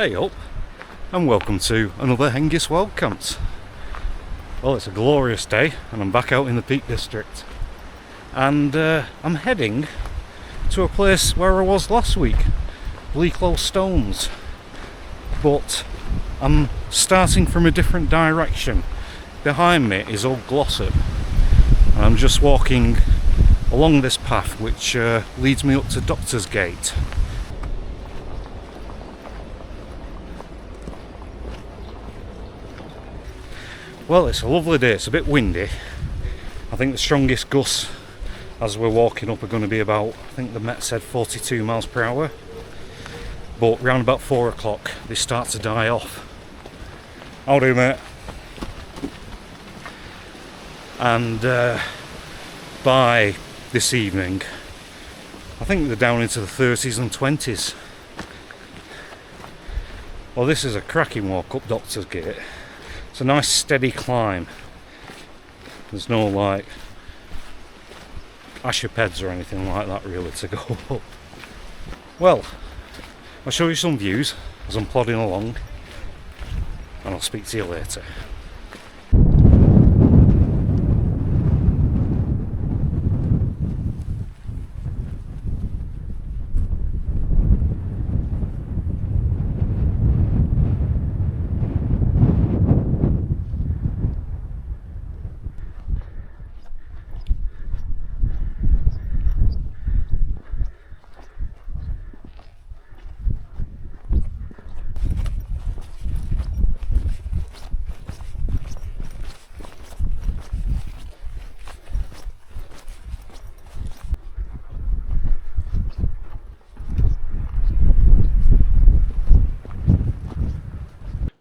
Hey up, and welcome to another Hengist Wild Camps. Well, it's a glorious day and I'm back out in the Peak District, and I'm heading to a place where I was last week, Bleaklow Stones, but I'm starting from a different direction. Behind me is Old Glossop, and I'm just walking along this path which leads me up to Doctor's Gate. Well, it's a lovely day. It's a bit windy. I think the strongest gusts as we're walking up are going to be about, I think the Met said 42 miles per hour. But round about 4 o'clock they start to die off. How do, mate? And by this evening, I think they're down into the 30s and 20s. Well, this is a cracking walk up Doctor's Gate. It's a nice steady climb. There's no like ashopeds or anything like that really to go up. Well, I'll show you some views as I'm plodding along, and I'll speak to you later.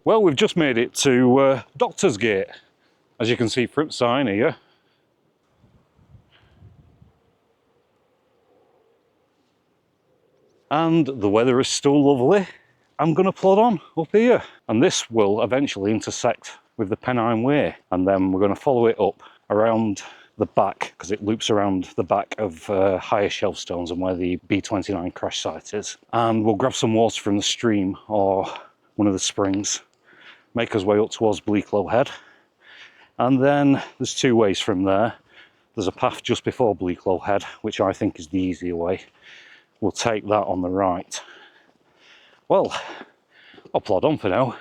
Well, we've just made it to Doctor's Gate, as you can see front sign here. And the weather is still lovely. I'm going to plod on up here. And this will eventually intersect with the Pennine Way. And then we're going to follow it up around the back, because it loops around the back of higher shelf stones and where the B29 crash site is. And we'll grab some water from the stream or one of the springs, make us way up towards Bleaklow Head, and then there's two ways from there. There's a path just before Bleaklow Head, which I think is the easier way. We'll take that on the right. Well, I'll plod on for now.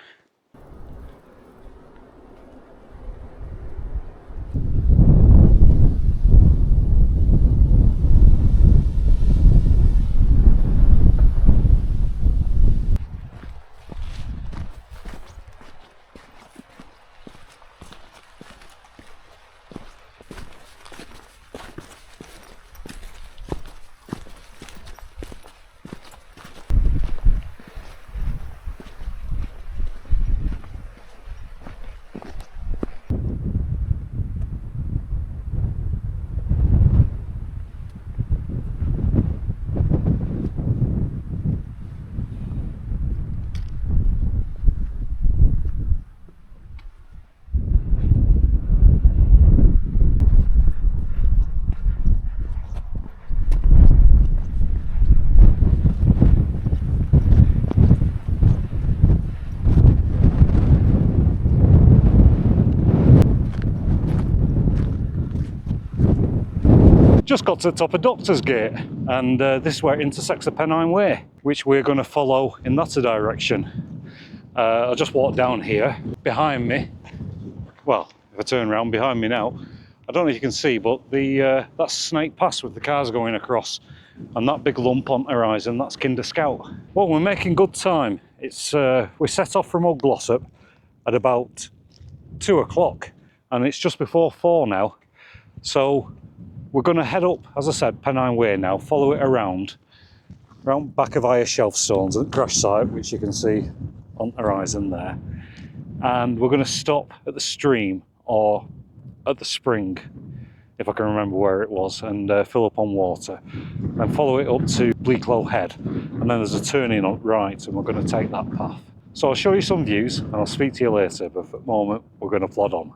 Just got to the top of Doctor's Gate, and this is where it intersects the Pennine Way, which we're going to follow in that direction. I'll just walk down here. Behind me, well, if I turn around behind me now, I don't know if you can see, but that's Snake Pass with the cars going across, and that big lump on the horizon, that's Kinder Scout. Well, we're making good time. It's we set off from Old Glossop at about 2 o'clock, and it's just before 4 now, so we're going to head up, as I said, Pennine Way now, follow it around back of higher shelf stones at the crash site, which you can see on the horizon there. And we're going to stop at the stream or at the spring, if I can remember where it was, and fill up on water. And follow it up to Bleaklow Head. And then there's a turning on right, and we're going to take that path. So I'll show you some views, and I'll speak to you later, but for the moment, we're going to plod on.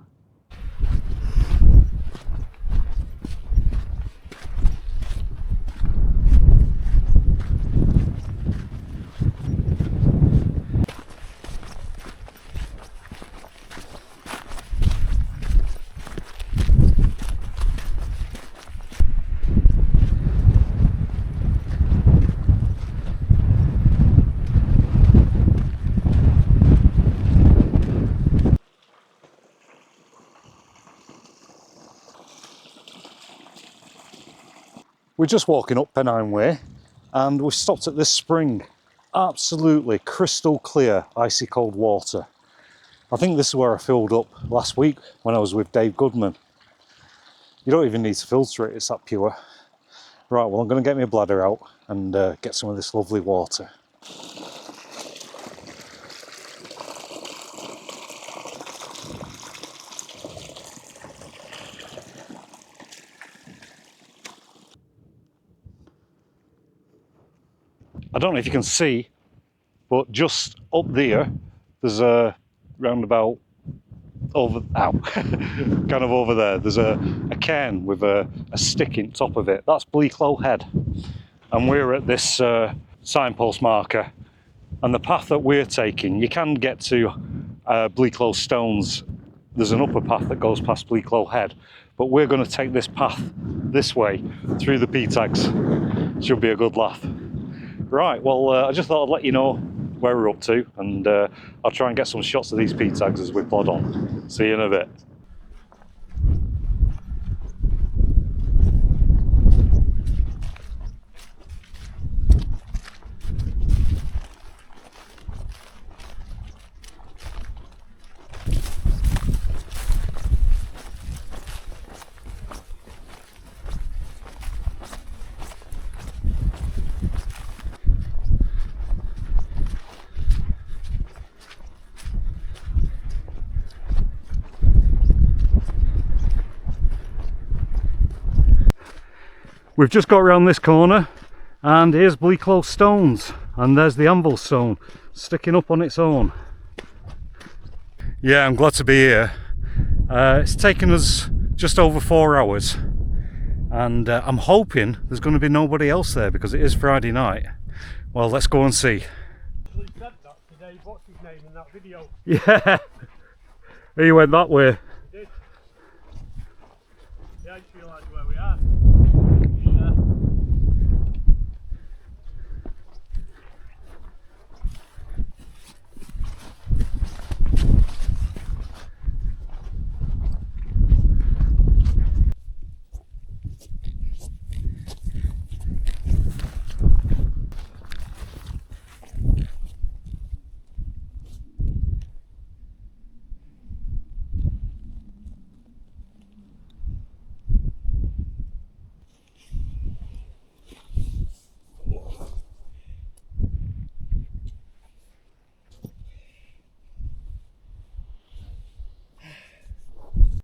We're just walking up Pennine Way and we stopped at this spring. Absolutely crystal clear, icy cold water. I think this is where I filled up last week when I was with Dave Goodman. You don't even need to filter it, it's that pure. Right, well I'm going to get my bladder out and get some of this lovely water. I don't know if you can see, but just up there, there's a roundabout over, kind of over there, there's a cairn with a stick in top of it. That's Bleaklow Head. And we're at this signpost marker. And the path that we're taking, you can get to Bleaklow Stones. There's an upper path that goes past Bleaklow Head. But we're going to take this path this way, through the peat hags. Should be a good laugh. Right, well, I just thought I'd let you know where we're up to, and I'll try and get some shots of these peat hags as we plod on. See you in a bit. We've just got around this corner and here's Bleaklow Stones, and there's the anvil stone sticking up on its own. Yeah, I'm glad to be here. It's taken us just over 4 hours and I'm hoping there's going to be nobody else there because it is Friday night. Well, let's go and see. He said that today. What's his name in that video? Yeah, he went that way. He did. Yeah, I just realised where we are.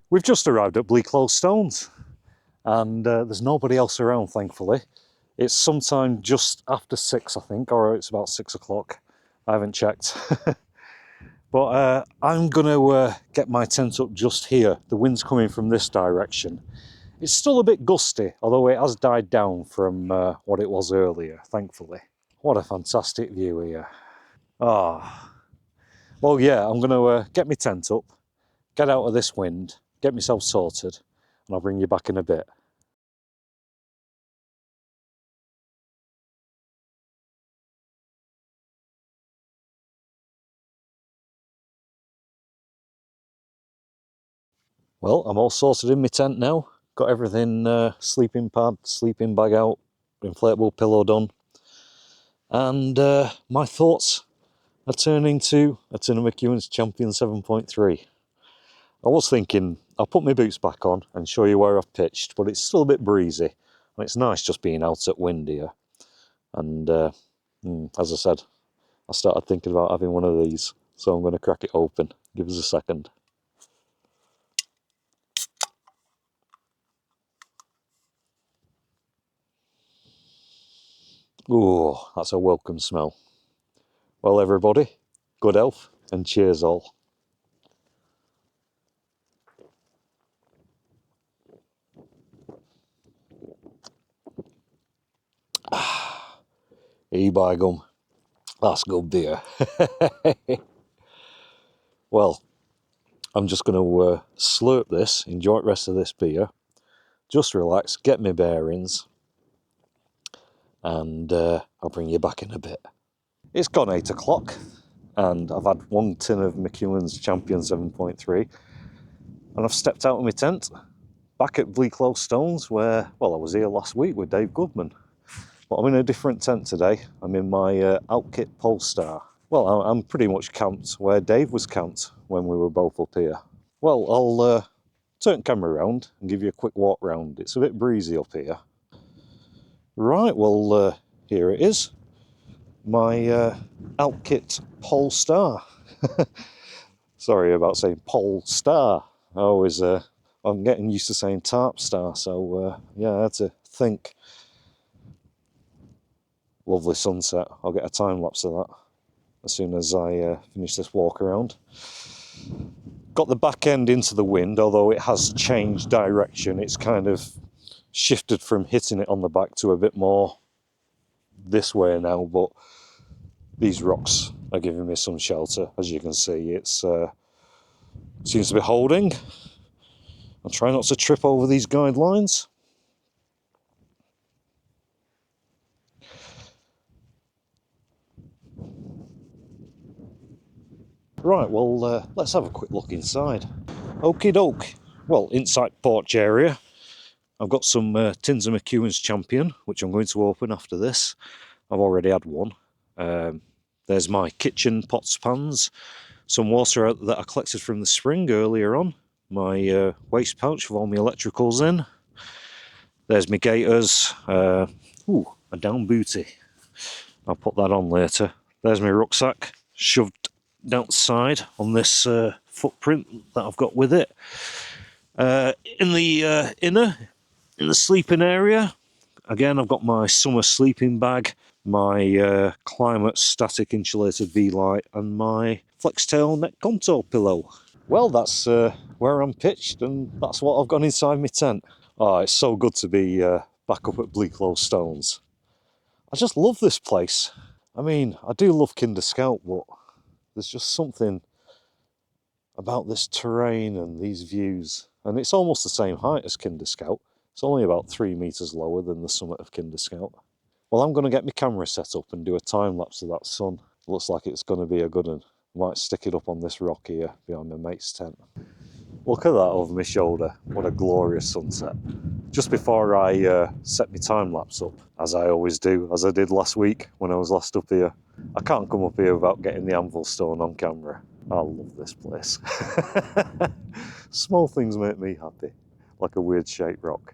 We've just arrived at Bleaklow Stones and there's nobody else around, thankfully. It's sometime just after 6, I think, or it's about 6 o'clock. I haven't checked. But I'm going to get my tent up just here. The wind's coming from this direction. It's still a bit gusty, although it has died down from what it was earlier, thankfully. What a fantastic view here. Ah. Well, yeah, I'm going to get my tent up, get out of this wind, get myself sorted, and I'll bring you back in a bit. Well, I'm all sorted in my tent now. Got everything, sleeping pad, sleeping bag out, inflatable pillow done. And my thoughts are turning to a tin of McEwen's Champion 7.3. I was thinking I'll put my boots back on and show you where I've pitched, but it's still a bit breezy. And it's nice just being out at wind here. And as I said, I started thinking about having one of these. So I'm going to crack it open. Give us a second. Ooh, that's a welcome smell. Well, everybody, good health and cheers all. By gum, that's good beer. Well, I'm just going to slurp this, enjoy the rest of this beer, just relax, get my bearings, and I'll bring you back in a bit. It's gone 8 o'clock, and I've had one tin of McEwen's Champion 7.3, and I've stepped out of my tent, back at Bleaklow Stones where, well, I was here last week with Dave Goodman. But I'm in a different tent today. I'm in my Outkit Polestar. Well, I'm pretty much camped where Dave was camped when we were both up here. Well, I'll turn the camera around and give you a quick walk round. It's a bit breezy up here. Right, well, here it is. My Outkit Polestar. Sorry about saying Polestar. I always, I'm getting used to saying Tarp Star, so yeah, I had to think. Lovely sunset. I'll get a time lapse of that as soon as I finish this walk around. Got the back end into the wind, although it has changed direction. It's kind of shifted from hitting it on the back to a bit more this way now, but these rocks are giving me some shelter. As you can see, it's seems to be holding. I'll try not to trip over these guidelines. Right, well, let's have a quick look inside. Okie doke. Well, inside porch area, I've got some tins of McEwen's Champion, which I'm going to open after this. I've already had one. There's my kitchen pots, pans, some water that I collected from the spring earlier on, my waste pouch with all my electricals in. There's my gaiters. Ooh, a down booty. I'll put that on later. There's my rucksack, shoved outside on this footprint that I've got with it. In the in the sleeping area, again, I've got my summer sleeping bag, my climate static insulated V-light, and my Flextail neck contour pillow. Well, that's where I'm pitched, and that's what I've got inside my tent. Oh, it's so good to be back up at Bleaklow Stones. I just love this place. I mean, I do love Kinder Scout, but there's just something about this terrain and these views. And it's almost the same height as Kinder Scout. It's only about 3 meters lower than the summit of Kinder Scout. Well, I'm going to get my camera set up and do a time lapse of that sun. Looks like it's going to be a good one. Might stick it up on this rock here behind my mate's tent. Look at that over my shoulder. What a glorious sunset. Just before I set my time lapse up, as I always do, as I did last week when I was last up here. I can't come up here without getting the anvil stone on camera. I love this place. Small things make me happy, like a weird shaped rock.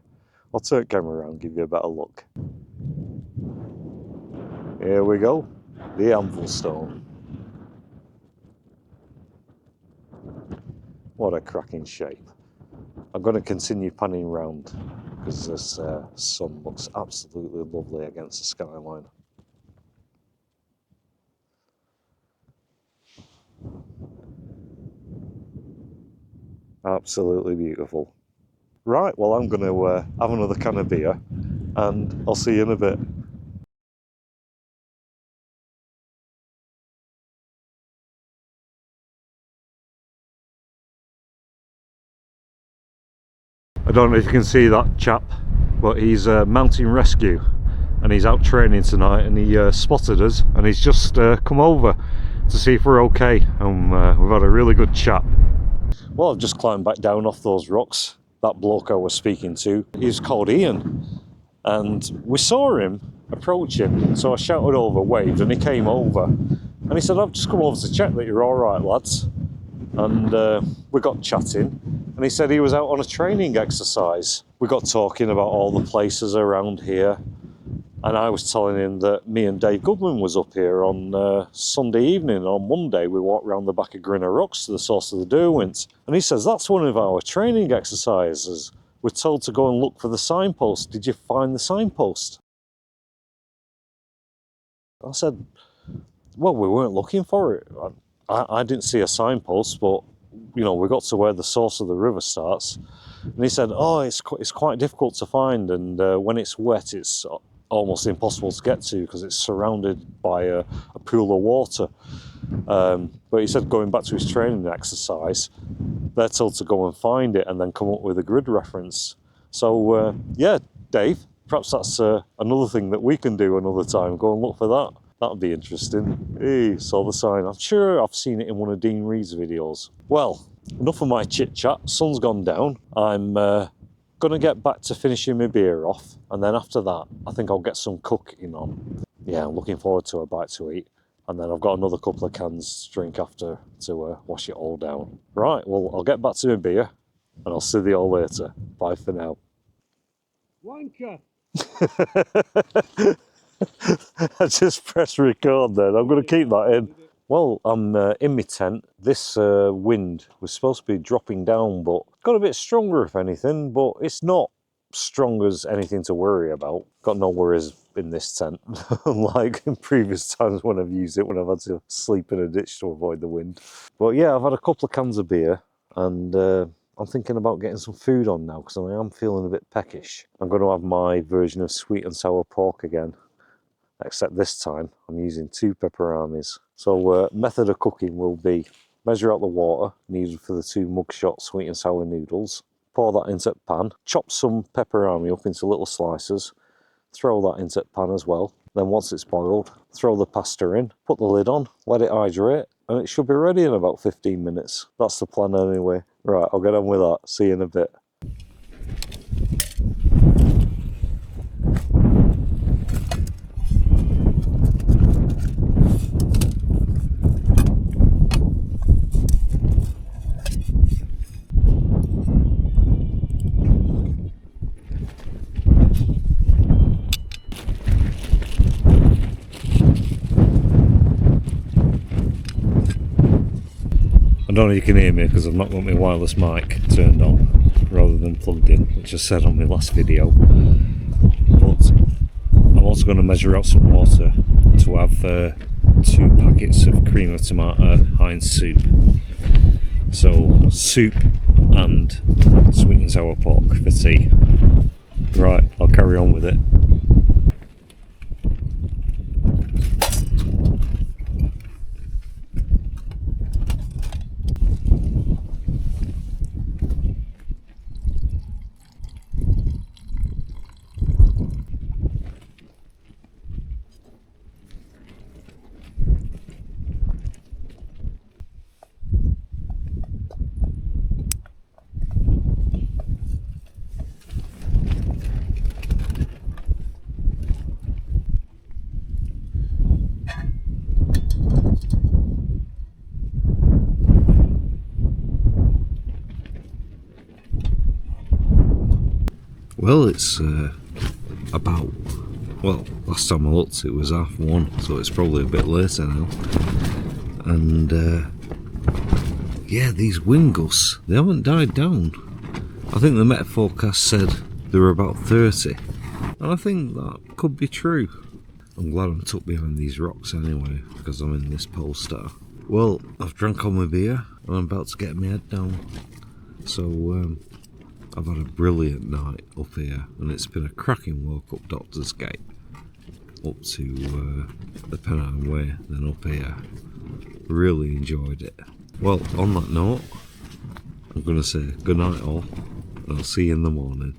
I'll turn the camera around and give you a better look. Here we go, the anvil stone. What a cracking shape. I'm going to continue panning round because this sun looks absolutely lovely against the skyline. Absolutely beautiful. Right, well, I'm going to have another can of beer and I'll see you in a bit. I don't know if you can see that chap, but he's mountain rescue and he's out training tonight, and he spotted us and he's just come over to see if we're okay, and we've had a really good chat. Well, I've just climbed back down off those rocks. That bloke I was speaking to, he's called Ian, and we saw him approaching, so I shouted over, waved, and he came over and he said, I've just come over to check that you're all right, lads. And we got chatting, and he said he was out on a training exercise. We got talking about all the places around here, and I was telling him that me and Dave Goodman was up here on Sunday evening. On Monday we walked round the back of Grinner Rocks to the source of the Derwent, and he says that's one of our training exercises. We're told to go and look for the signpost. Did you find the signpost? I said, well, we weren't looking for it. I didn't see a signpost, but you know, we got to where the source of the river starts, and he said, oh, it's quite difficult to find, and when it's wet it's almost impossible to get to because it's surrounded by a pool of water. But he said going back to his training exercise, they're told to go and find it and then come up with a grid reference. So yeah, Dave, perhaps that's another thing that we can do another time, go and look for that. That'd be interesting. Hey, saw the sign. I'm sure I've seen it in one of Dean Reed's videos. Well, enough of my chit chat. Sun's gone down. I'm Gonna get back to finishing my beer off, and then after that, I think I'll get some cooking on. Yeah, I'm looking forward to a bite to eat. And then I've got another couple of cans to drink after to wash it all down. Right, well, I'll get back to my beer, and I'll see you all later. Bye for now. Wanker! I just pressed record then. I'm going to keep that in. Well, I'm in my tent. This wind was supposed to be dropping down, but got a bit stronger if anything, but it's not strong as anything to worry about. Got no worries in this tent, unlike in previous times when I've used it, when I've had to sleep in a ditch to avoid the wind. But yeah, I've had a couple of cans of beer, and I'm thinking about getting some food on now, because I am feeling a bit peckish. I'm going to have my version of sweet and sour pork again, except this time I'm using 2 pepperamis. So method of cooking will be measure out the water needed for the 2 mugshot sweet and sour noodles, pour that into a pan, chop some pepperami up into little slices, throw that into a pan as well. Then once it's boiled, throw the pasta in, put the lid on, let it hydrate, and it should be ready in about 15 minutes. That's the plan anyway. Right, I'll get on with that. See you in a bit. I don't know if you can hear me because I've not got my wireless mic turned on rather than plugged in, which I said on my last video. But I'm also going to measure out some water to have 2 packets of cream of tomato Heinz soup. So soup and sweet and sour pork for tea. Right, I'll carry on with it. Well, it's about, well, last time I looked it was 1:30, so it's probably a bit later now. And yeah, these wind gusts, they haven't died down. I think the Met forecast said they were about 30, and I think that could be true. I'm glad I'm tucked behind these rocks anyway, because I'm in this pole star. Well, I've drank all my beer, and I'm about to get my head down. So, I've had a brilliant night up here, and it's been a cracking walk up Doctor's Gate, up to the Pennine Way, then up here. Really enjoyed it. Well, on that note, I'm going to say good night all, and I'll see you in the morning.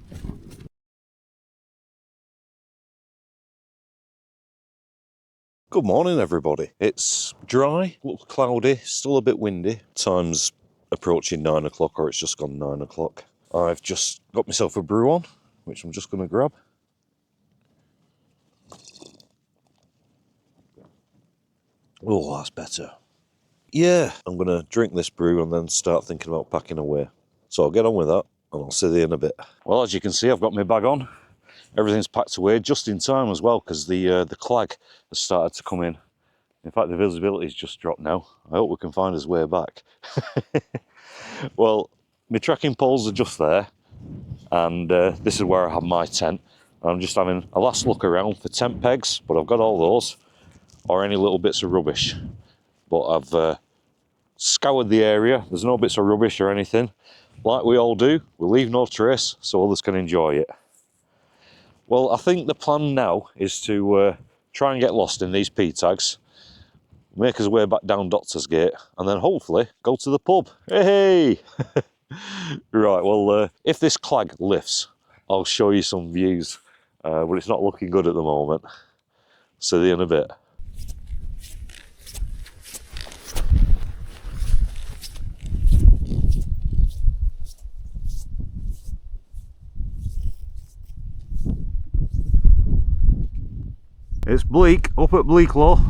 Good morning everybody. It's dry, looks cloudy, still a bit windy. Time's approaching 9 o'clock, or it's just gone 9 o'clock. I've just got myself a brew on, which I'm just going to grab. Oh, that's better. Yeah, I'm going to drink this brew and then start thinking about packing away. So I'll get on with that, and I'll see you in a bit. Well, as you can see, I've got my bag on. Everything's packed away just in time as well, because the clag has started to come in. In fact, the visibility's just dropped now. I hope we can find his way back. Well, my trekking poles are just there, and this is where I have my tent. I'm just having a last look around for tent pegs, but I've got all those, or any little bits of rubbish. But I've scoured the area. There's no bits of rubbish or anything. Like we all do, we leave no trace so others can enjoy it. Well, I think the plan now is to try and get lost in these peat tags, make us way back down Doctor's Gate, and then hopefully go to the pub. Hey! Right, well, if this clag lifts, I'll show you some views, but it's not looking good at the moment. See you in a bit. It's bleak up at Bleaklow.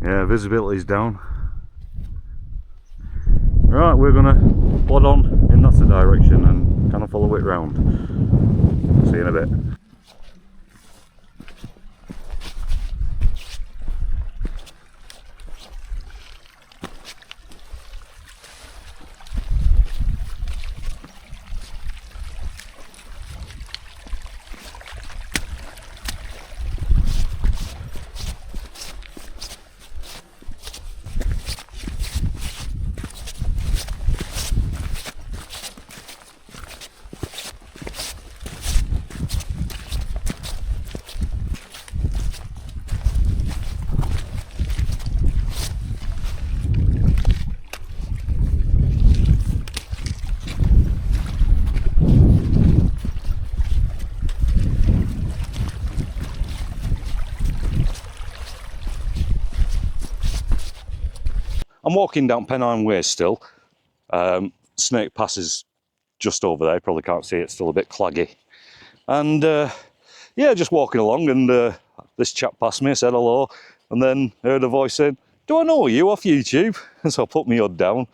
Yeah, visibility's down. Right, we're gonna plod on in that direction and kind of follow it round. See you in a bit. I'm walking down Pennine Way still. Snake Pass is just over there, probably can't see it, it's still a bit claggy. And yeah, just walking along, and this chap passed me, said hello, and then heard a voice saying, "Do I know you off YouTube?" So I put my hood down,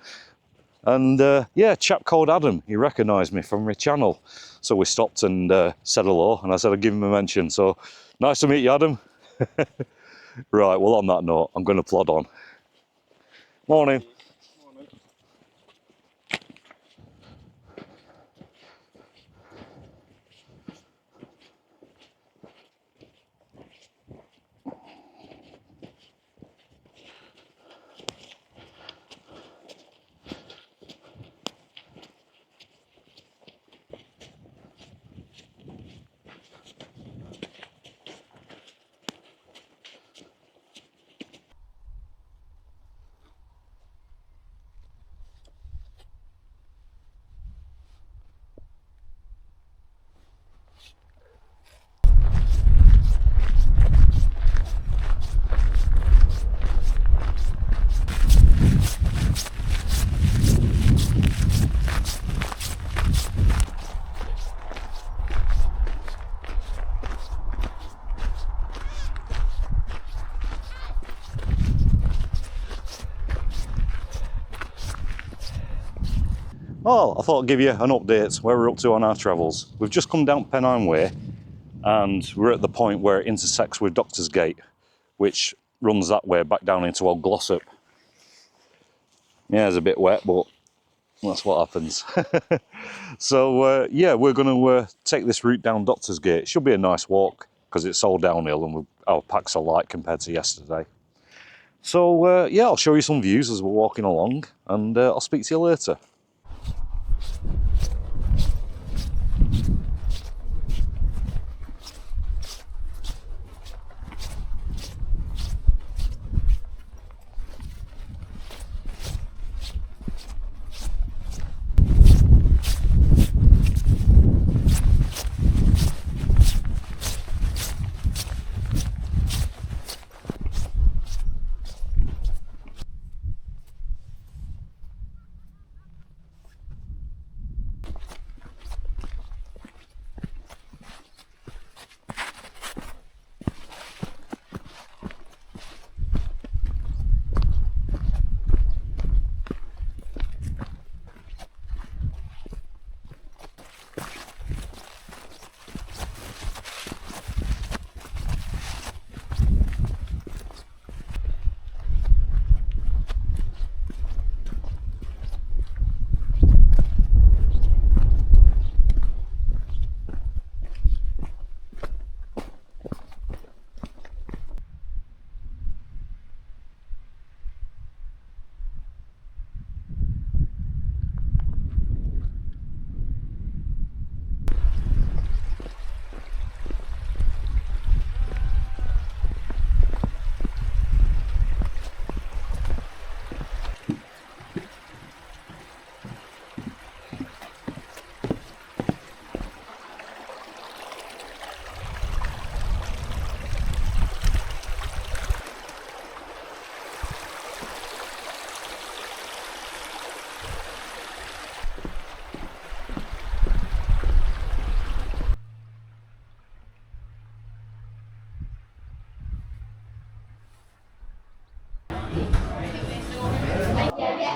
and yeah, a chap called Adam, he recognised me from my channel. So we stopped and said hello, and I said I'd give him a mention. So nice to meet you, Adam. Right, well, on that note, I'm going to plod on. Morning. Well, I thought I'd give you an update where we're up to on our travels. We've just come down Pennine Way, and we're at the point where it intersects with Doctor's Gate, which runs that way back down into Old Glossop. Yeah, it's a bit wet, but that's what happens. So yeah, we're going to take this route down Doctor's Gate. It should be a nice walk because it's all downhill and our packs are light compared to yesterday. So yeah, I'll show you some views as we're walking along, and I'll speak to you later.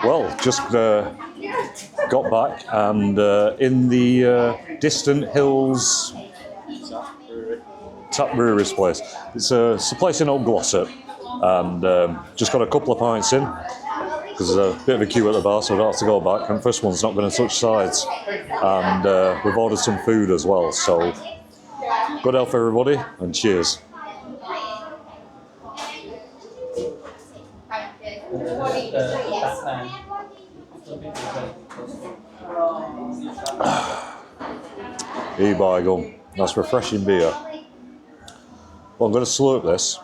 Well, just got back, and in the distant hills tap brewery's place. It's a place in Old Glossop, and just got a couple of pints in because there's a bit of a queue at the bar, so I don't have to go back. And the first one's not going to touch sides, and we've ordered some food as well. So good health, everybody, and cheers. Hey, by gum, that's refreshing beer. Well, I'm going to slurp this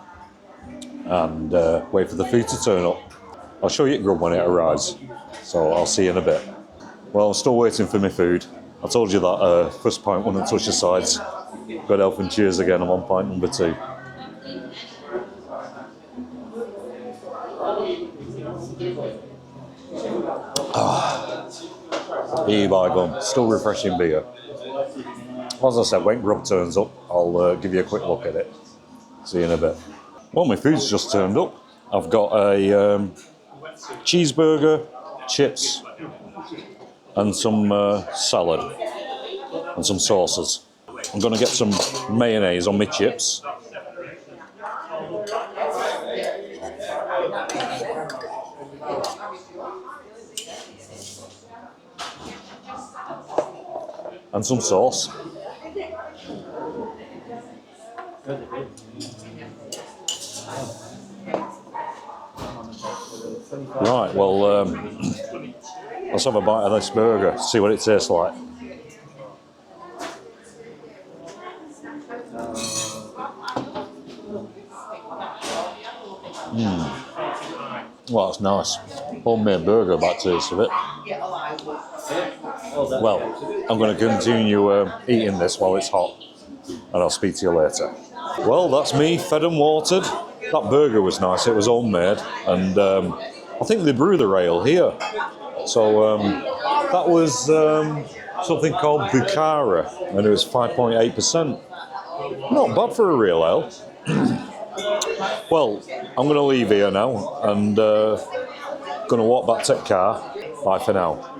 and wait for the food to turn up. I'll show you at Grub when it arrives, so I'll see you in a bit. Well, I'm still waiting for my food. I told you that first pint wouldn't touch the sides. Good health and cheers again. I'm on pint number 2. Hey, by gum, still refreshing beer. As I said, when Grub turns up, I'll give you a quick look at it. See you in a bit. Well, my food's just turned up. I've got a cheeseburger, chips, and some salad, and some sauces. I'm going to get some mayonnaise on my chips. And some sauce. Right, well, let's have a bite of this burger, see what it tastes like. Well, that's nice. Homemade burger, by the taste of it. Well, I'm going to continue eating this while it's hot, and I'll speak to you later. Well, that's me, fed and watered. That burger was nice, it was homemade, and I think they brew the ale here. So that was something called Bukhara, and it was 5.8%. Not bad for a real ale. Well, I'm going to leave here now, and going to walk back to the car. Bye for now.